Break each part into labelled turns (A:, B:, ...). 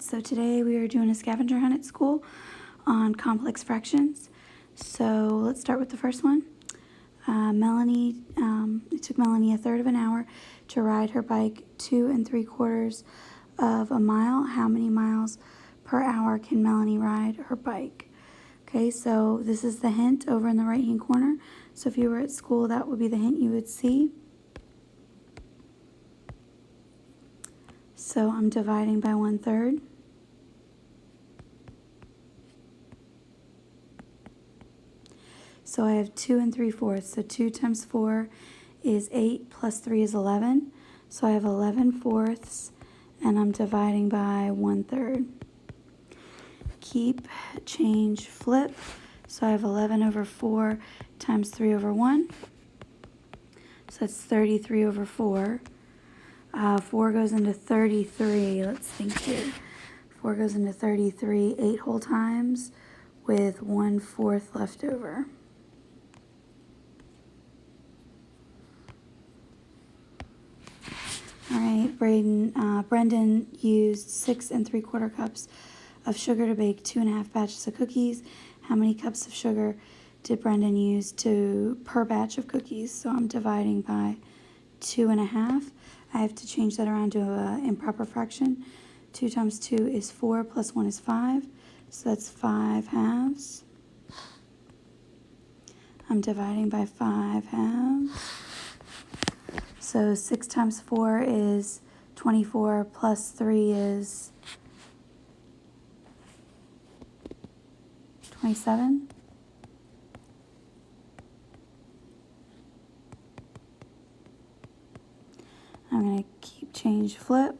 A: Alright, so today we are doing a scavenger hunt at school on complex fractions. So let's start with the first one. It took Melanie a third of an hour to ride her bike 2 3/4 of a mile. How many miles per hour can Melanie ride her bike? Okay, so this is the hint over in the right hand corner. So if you were at school, that would be the hint you would see. So I'm dividing by 1/3. So I have 2 3/4. So 2 times 4 is 8 plus 3 is 11. So I have 11/4 and I'm dividing by 1/3. Keep, change, flip. So I have 11/4 times 3/1. So that's 33/4. 4 goes into 33. Let's think here. 4 goes into 33 8 whole times with 1/4 left over. All right, Brendan used 6 3/4 cups of sugar to bake 2 1/2 batches of cookies. How many cups of sugar did Brendan use per batch of cookies? So I'm dividing by 2 1/2. I have to change that around to an improper fraction. 2 times 2 is 4 plus 1 is 5. So that's 5 halves. I'm dividing by 5 halves. So 6 times 4 is 24 plus 3 is 27. I'm going to keep, change, flip.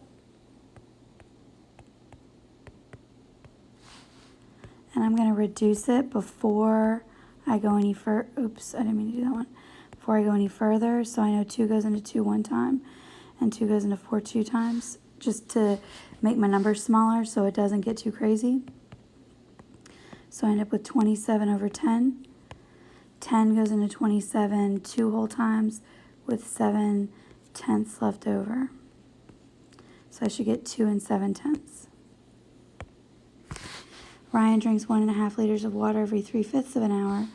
A: And I'm going to reduce it before I go any further. Oops, I didn't mean to do that one. Before I go any further. So I know 2 goes into 2 one time and 2 goes into 4 2 times, just to make my numbers smaller so it doesn't get too crazy. So I end up with 27/10. 10 goes into 27 2 whole times with 7/10 left over. So I should get 2 7/10. Ryan drinks 1 1/2 liters of water every 3/5 of an hour.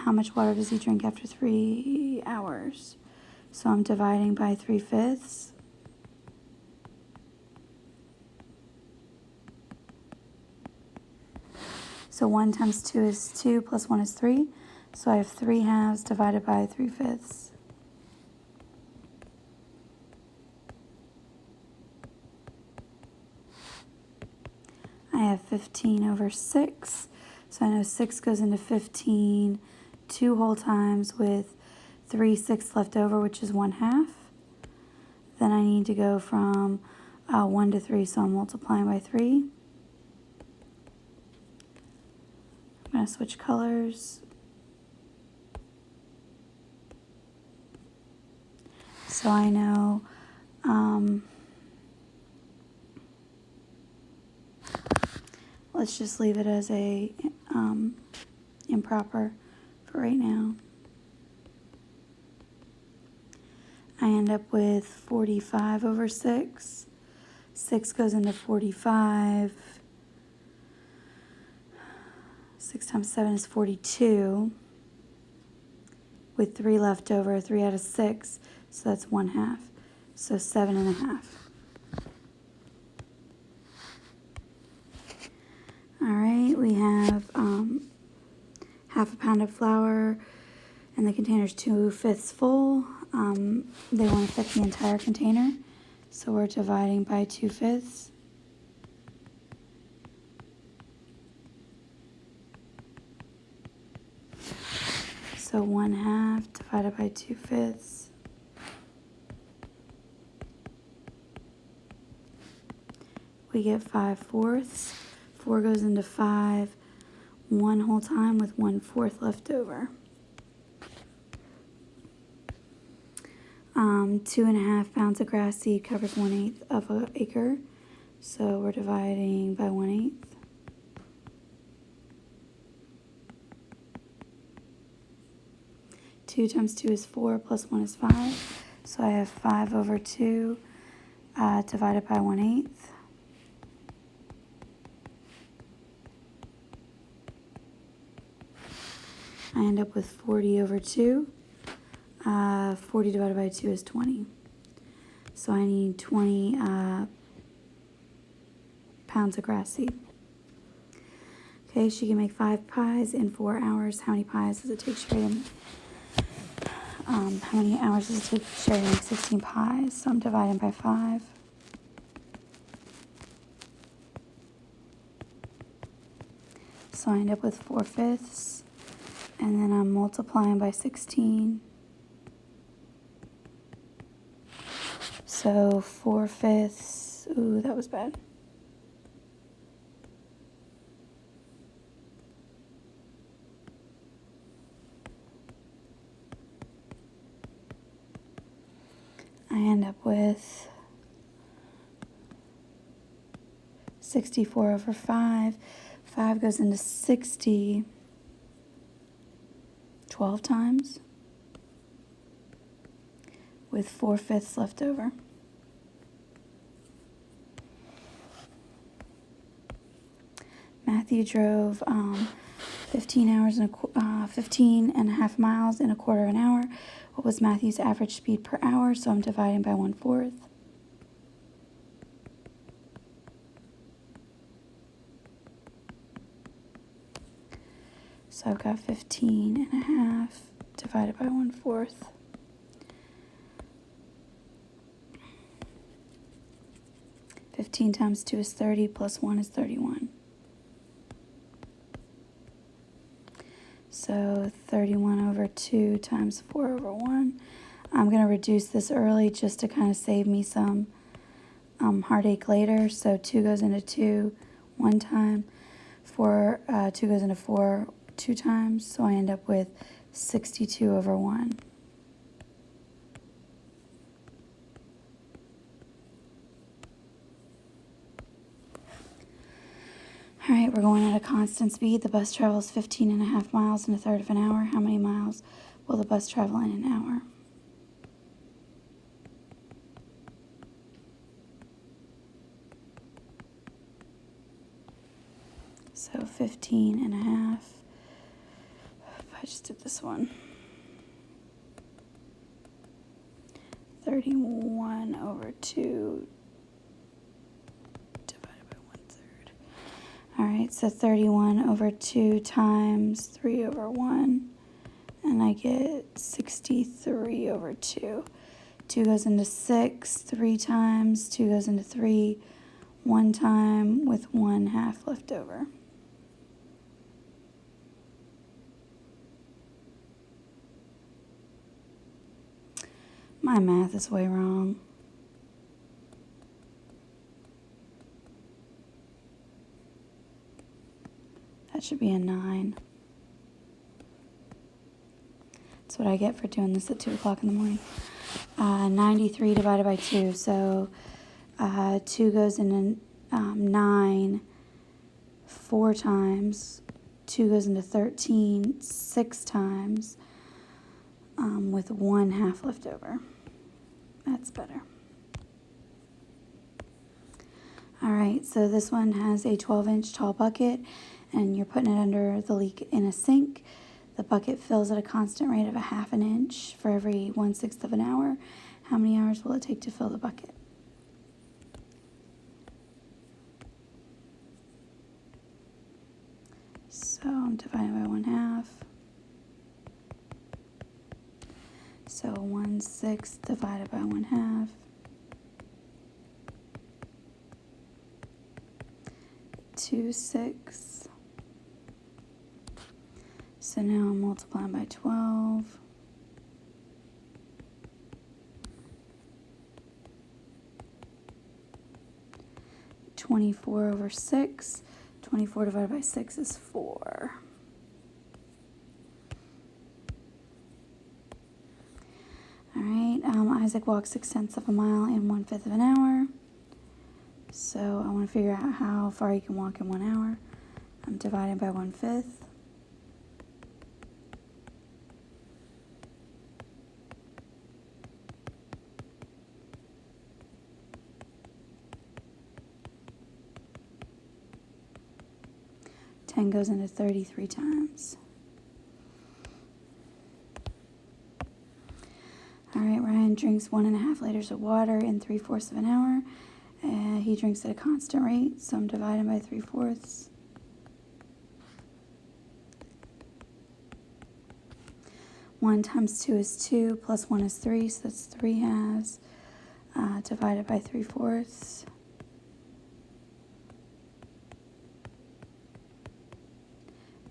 A: How much water does he drink after 3 hours? So I'm dividing by 3/5. So 1 times 2 is 2 plus 1 is 3. So I have 3 halves divided by 3/5. I have 15/6. So I know 6 goes into 15 2 whole times with 3/6 left over, which is 1/2. Then I need to go from 1 to 3, so I'm multiplying by 3. I'm going to switch colors. So I know let's just leave it as a improper for right now. I end up with 45/6. 6 goes into 45. 6 times 7 is 42. With 3 left over, 3 out of 6. So that's 1/2. So 7 1/2. All right, we have 1/2 pound of flour, and the container's 2/5 full. They want to fit the entire container, so we're dividing by 2/5. So 1/2 divided by 2/5. We get 5/4. 4 goes into 5 1 whole time with 1/4 left over. 2 1/2 pounds of grass seed covers 1/8 of an acre. So we're dividing by 1/8. Two times 2 is 4 plus 1 is 5. So I have 5/2 divided by 1/8. I end up with 40 over 2. 40 divided by 2 is 20. So I need 20 pounds of grass seed. Okay, she can make 5 pies in 4 hours. How many pies does it take Sherry to make? How many hours does it take Sherry to make 16 pies? So I'm dividing by 5. So I end up with 4/5. And then I'm multiplying by 16. So 4/5. Ooh, that was bad. I end up with 64 over 5. 5 goes into 60 12 times with 4/5 left over. Matthew drove 15 and a half miles in a quarter of an hour. What was Matthew's average speed per hour? So I'm dividing by 1/4. So I've got 15 and a half divided by 1/4. Fifteen times 2 is 30, plus 1 is 31. So 31 over 2 times 4 over 1. I'm going to reduce this early just to kind of save me some heartache later. So 2 goes into 2 one time. 2 goes into 4 2 times. So I end up with 62 over 1. All right, we're going at a constant speed. The bus travels 15 and a half miles in a third of an hour. How many miles will the bus travel in an hour? So 15 and a half. I just did this one. 31 over 2 divided by 1/3. All right, so 31 over 2 times 3 over 1. And I get 63 over 2. 2 goes into 6 3 times. 2 goes into 3 one time with 1/2 left over. My math is way wrong. That should be a 9. That's what I get for doing this at 2 o'clock in the morning. 93 divided by 2. So 2 goes into 9 4 times. 2 goes into 13 6 times with 1/2 left over. That's better. All right, so this one has a 12-inch tall bucket, and you're putting it under the leak in a sink. The bucket fills at a constant rate of 1/2 inch for every 1/6 of an hour. How many hours will it take to fill the bucket? So I'm dividing by 1/2. So 1/6 divided by 1/2. 2/6. So now I'm multiplying by 12. (24 over 6). 24 divided by 6 is 4. All right, Isaac walks 6/10 of a mile in 1/5 of an hour. So I want to figure out how far you can walk in 1 hour. I'm dividing by 1/5. Ten goes into 33 times. drinks 1.5 liters of water in 3/4 of an hour. He drinks at a constant rate, so I'm dividing by 3/4. 1 times 2 is 2, plus 1 is 3, so that's 3/2, divided by 3/4.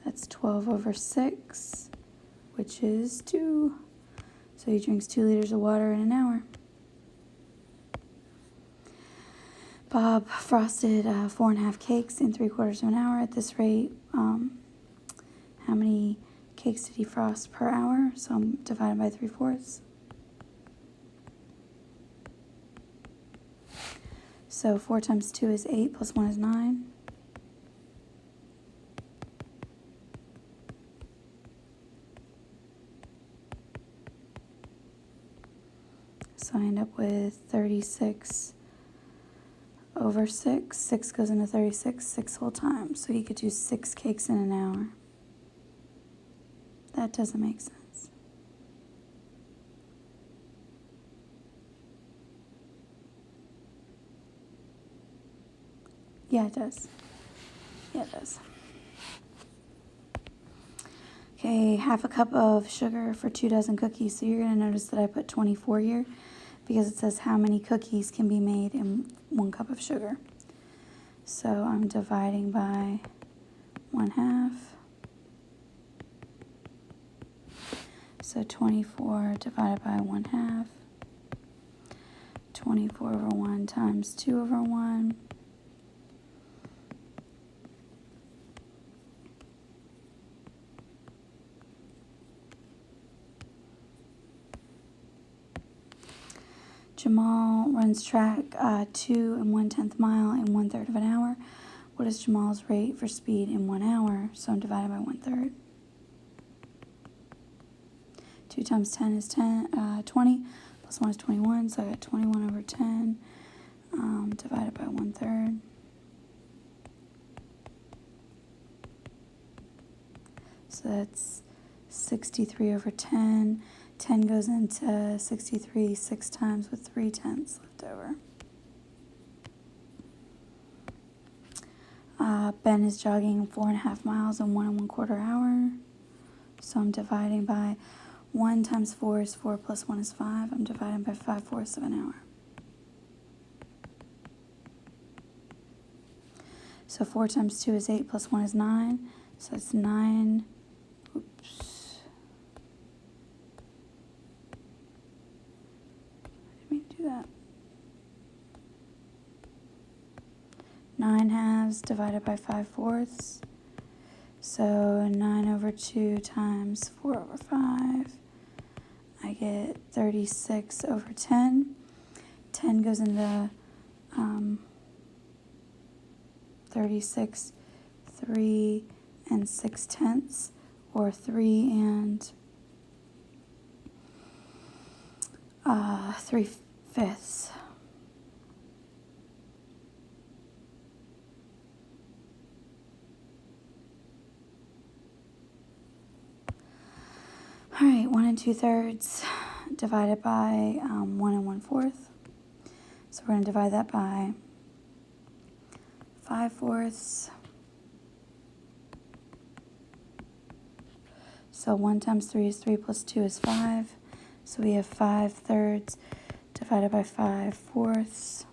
A: That's 12/6, which is 2. So he drinks 2 liters of water in an hour. Bob frosted 4.5 cakes in 3/4 of an hour. At this rate, how many cakes did he frost per hour? So I'm dividing by 3/4. So 4 times 2 is 8, plus 1 is 9. So I end up with 36/6. 6 goes into 36 6 whole times. So he could do 6 cakes in an hour. That doesn't make sense. Yeah, it does. Yeah, it does. Okay, 1/2 cup of sugar for 2 dozen cookies. So you're going to notice that I put 24 here because it says how many cookies can be made in 1 cup of sugar. So I'm dividing by 1/2. So 24 divided by 1/2. 24/1 times 2/1. Jamal runs track 2 1/10 mile in 1/3 of an hour. What is Jamal's rate for speed in 1 hour? So I'm dividing by 1/3. 2 times 10 is 20, plus 1 is 21, so I got 21/10 divided by 1/3. So that's 63/10. 10 goes into 63 6 times with 3/10 left over. Ben is jogging 4.5 miles in 1 1/4 hour. So I'm dividing by 1 times 4 is 4, plus 1 is 5. I'm dividing by 5/4 of an hour. So 4 times 2 is 8, plus 1 is 9. So it's 9. Oops. I didn't mean to do that. 9/2 divided by 5/4. So 9/2 times 4/5. I get 36/10. 10 goes into 36, 3 6/10, or 3 3/5. All right, 1 2/3 divided by 1 1/4. So we're going to divide that by 5/4. So 1 times 3 is 3, plus 2 is 5. So we have 5/3 divided by 5/4.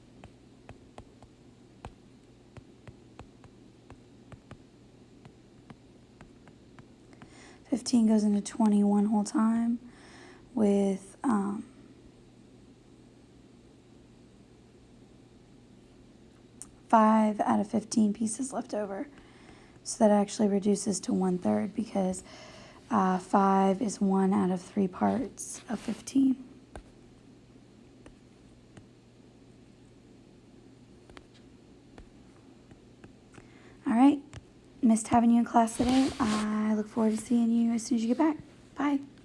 A: 15 goes into 21 whole time with 5 out of 15 pieces left over. So that actually reduces to 1/3 because 5 is 1 out of 3 parts of 15. All right. Missed having you in class today. I look forward to seeing you as soon as you get back. Bye.